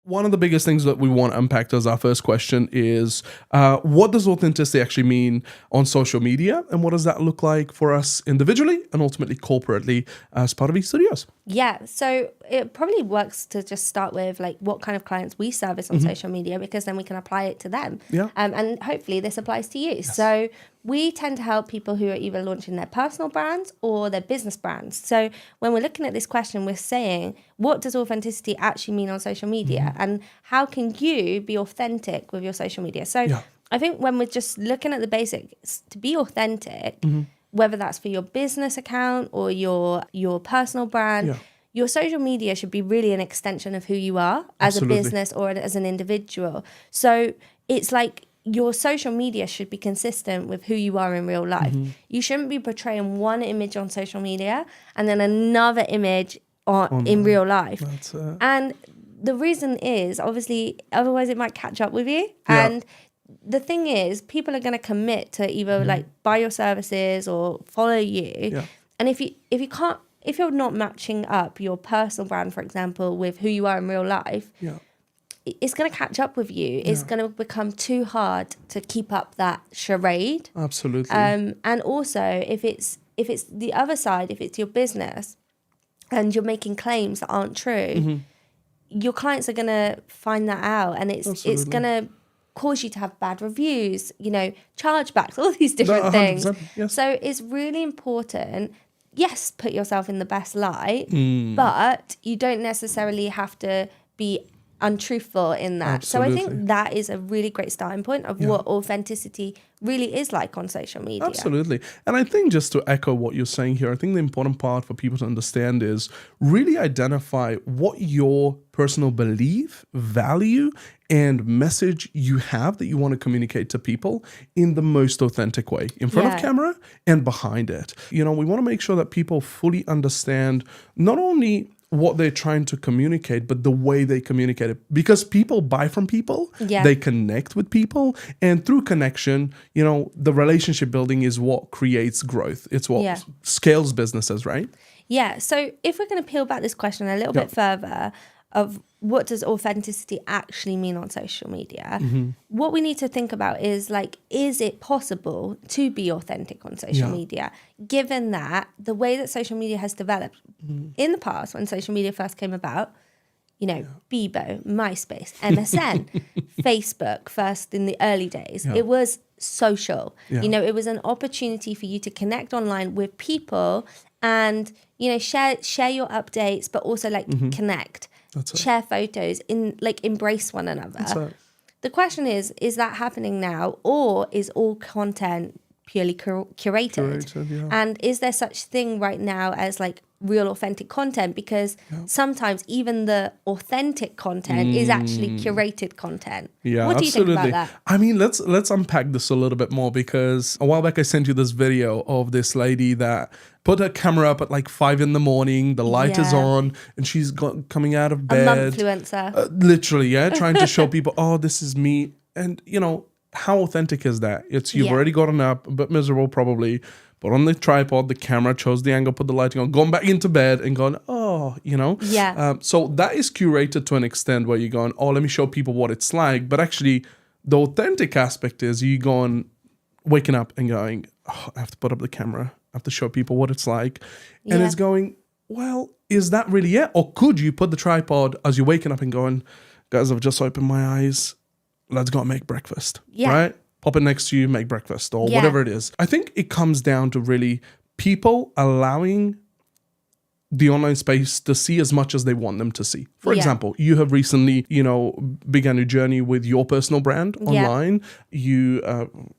One of the biggest things that we want to unpack as our first question is what does authenticity actually mean on social media, and what does that look like for us individually and ultimately corporately as part of eStudios? Yeah, so it probably works to just start with like what kind of clients we service on social media, because then we can apply it to them. Yeah. And hopefully this applies to you. So we tend to help people who are either launching their personal brands or their business brands. So when we're looking at this question, we're saying, what does authenticity actually mean on social media? And how can you be authentic with your social media? So I think when we're just looking at the basics, to be authentic, whether that's for your business account or your personal brand, your social media should be really an extension of who you are as a business or as an individual. So it's like your social media should be consistent with who you are in real life. You shouldn't be portraying one image on social media and then another image in real life. And the reason is, obviously, otherwise it might catch up with you. And the thing is, people are going to commit to either like buy your services or follow you. And if you're not matching up your personal brand, for example, with who you are in real life, it's going to catch up with you. It's going to become too hard to keep up that charade. Absolutely. And also, if it's the other side, if it's your business and you're making claims that aren't true, your clients are going to find that out, and it's going to cause you to have bad reviews, chargebacks, all these different things. Yes. So it's really important. Yes, put yourself in the best light, but you don't necessarily have to be untruthful in that. Absolutely. So I think that is a really great starting point of what authenticity really is like on social media. Absolutely. And I think, just to echo what you're saying here, I think the important part for people to understand is really identify what your personal belief, value, and message you have that you want to communicate to people in the most authentic way, in front of camera and behind it. We want to make sure that people fully understand not only what they're trying to communicate, but the way they communicate it. Because people buy from people, they connect with people, and through connection, the relationship building is what creates growth. It's what scales businesses, right? Yeah. So if we're going to peel back this question a little bit further of what does authenticity actually mean on social media, what we need to think about is is it possible to be authentic on social media, given that the way that social media has developed in the past, when social media first came about, Bebo, MySpace, MSN, Facebook, first in the early days, it was social. It was an opportunity for you to connect online with people and, share your updates, but also connect. Share photos, embrace one another. The question is that happening now, or is all content purely curated? And is there such thing right now as real authentic content? Because sometimes even the authentic content is actually curated content. What do you think about that? I mean, let's unpack this a little bit more, because a while back I sent you this video of this lady that put her camera up at 5 a.m. The light is on, and she's coming out of bed. A mumfluencer. Literally, trying to show people, oh, this is me. And, how authentic is that? It's you've already gotten up, a bit miserable probably, but on the tripod, the camera chose the angle, put the lighting on, gone back into bed and gone, so that is curated to an extent where you're going, oh, let me show people what it's like. But actually, the authentic aspect is you going, waking up and going, oh, I have to put up the camera. I have to show people what it's like. And it's going, well, is that really it? Or could you put the tripod as you're waking up and going, guys, I've just opened my eyes. Let's go and make breakfast, right? Pop it next to you, make breakfast, or whatever it is. I think it comes down to really people allowing the online space to see as much as they want them to see. For example, you have recently, began a journey with your personal brand online. You,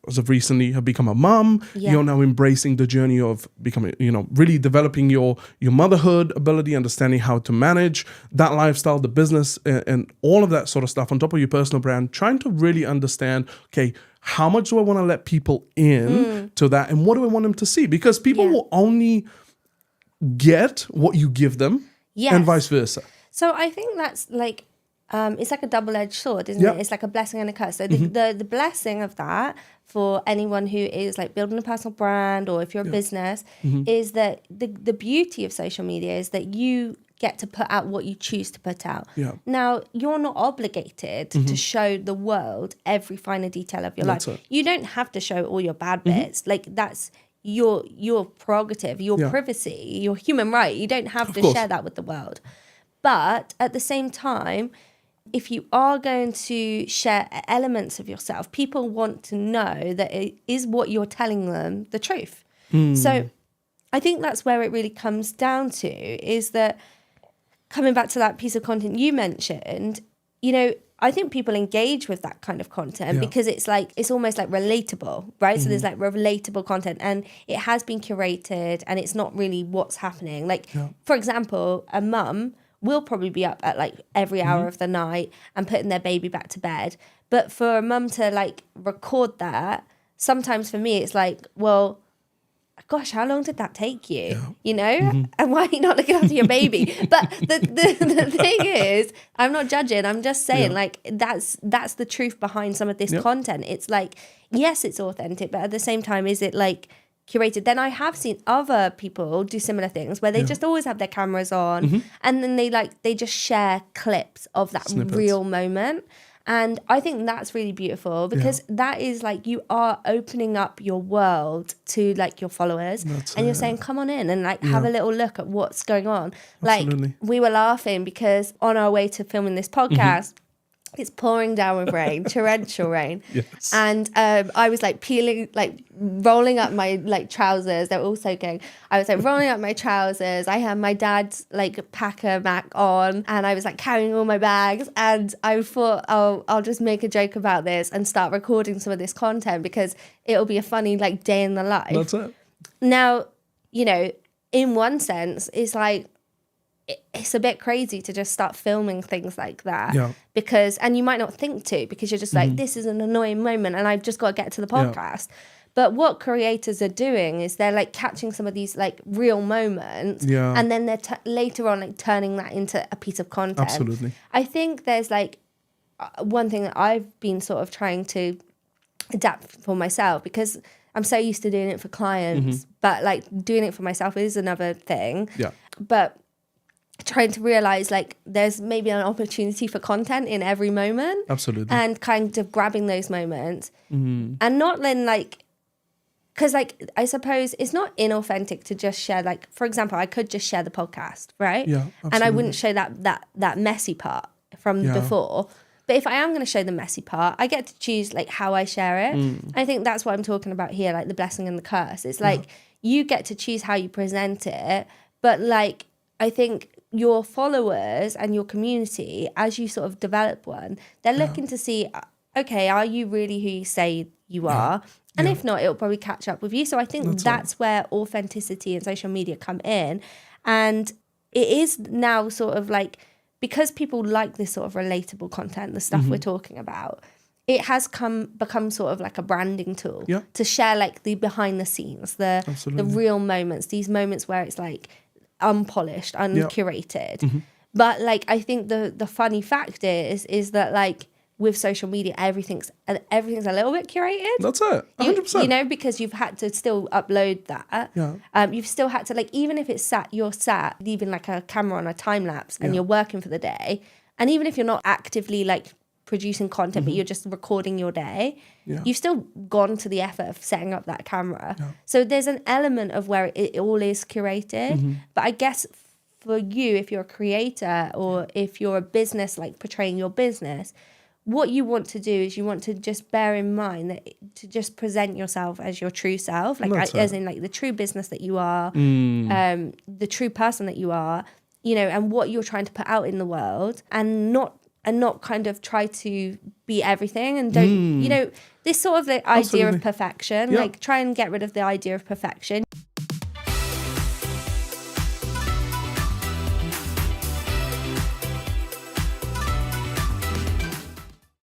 as of recently, have become a mom. You're now embracing the journey of becoming, really developing your motherhood ability, understanding how to manage that lifestyle, the business, and all of that sort of stuff on top of your personal brand, trying to really understand, okay, how much do I want to let people in to that, and what do I want them to see? Because people will only get what you give them, and vice versa. So I think that's it's like a double-edged sword, isn't it? It's like a blessing and a curse. So the blessing of that for anyone who is building a personal brand, or if you're a business, is that the beauty of social media is that you get to put out what you choose to put out. Yeah. Now, you're not obligated to show the world every finer detail of your life. You don't have to show all your bad bits. Like, that's your prerogative, your privacy, your human right. You don't have to share that with the world. But at the same time, if you are going to share elements of yourself, people want to know that it is what you're telling them the truth. So I think that's where it really comes down to, is that coming back to that piece of content you mentioned, you know, I think people engage with that kind of content because it's like, it's almost like relatable, right? So there's like relatable content, and it has been curated, and it's not really what's happening. Like, for example, a mum will probably be up at like every hour of the night and putting their baby back to bed. But for a mum to like record that, sometimes for me, it's like, well, gosh, how long did that take you? Yeah. You know? And why are you not looking after your baby? But the thing is, I'm not judging. I'm just saying, like, that's the truth behind some of this content. It's like, yes, it's authentic, but at the same time, is it like curated? Then I have seen other people do similar things where they just always have their cameras on, and then they just share clips of that real moment. And I think that's really beautiful, because that is like, you are opening up your world to like your followers, and you're saying, come on in and like have a little look at what's going on. Absolutely. Like, we were laughing because on our way to filming this podcast, it's pouring down with rain, torrential rain. Yes. And I was like rolling up my like trousers. They're all soaking. I was like rolling up my trousers. I had my dad's like packer Mac on, and I was like carrying all my bags. And I thought, oh, I'll just make a joke about this and start recording some of this content, because it'll be a funny like day in the life. That's it. Now, you know, in one sense, it's like, it's a bit crazy to just start filming things like that, because, and you might not think to, because you're just like, this is an annoying moment and I've just got to get to the podcast. But what creators are doing is they're like catching some of these like real moments, and then they're later on like turning that into a piece of content. Absolutely. I think there's like one thing that I've been sort of trying to adapt for myself, because I'm so used to doing it for clients, but like doing it for myself is another thing. But trying to realize like there's maybe an opportunity for content in every moment. Absolutely. And kind of grabbing those moments, and not then like, because like, I suppose it's not inauthentic to just share, like, for example, I could just share the podcast, right? Yeah, absolutely. And I wouldn't show that messy part from before. But if I am going to show the messy part, I get to choose like how I share it. I think that's what I'm talking about here, like the blessing and the curse. It's like, you get to choose how you present it, but like, I think your followers and your community, as you sort of develop one, they're looking to see, okay, are you really who you say you are? And if not, it'll probably catch up with you. So I think that's where authenticity and social media come in. And it is now sort of like, because people like this sort of relatable content, the stuff we're talking about, it has become sort of like a branding tool to share like the behind the scenes, the real moments, these moments where it's like unpolished, uncurated. But like, I think the funny fact is that like with social media, everything's a little bit curated. That's it. 100%. You know, because you've had to still upload that. You've still had to, like, even if it's you're sat leaving like a camera on a time lapse and you're working for the day, and even if you're not actively like producing content, but you're just recording your day, you've still gone to the effort of setting up that camera. So there's an element of where it all is curated. But I guess for you, if you're a creator or if you're a business, like portraying your business, what you want to do is you want to just bear in mind that to just present yourself as your true self, like as in like the true business that you are, the true person that you are, you know, and what you're trying to put out in the world, and not kind of try to be everything, and don't, you know, this sort of the idea of perfection, like try and get rid of the idea of perfection.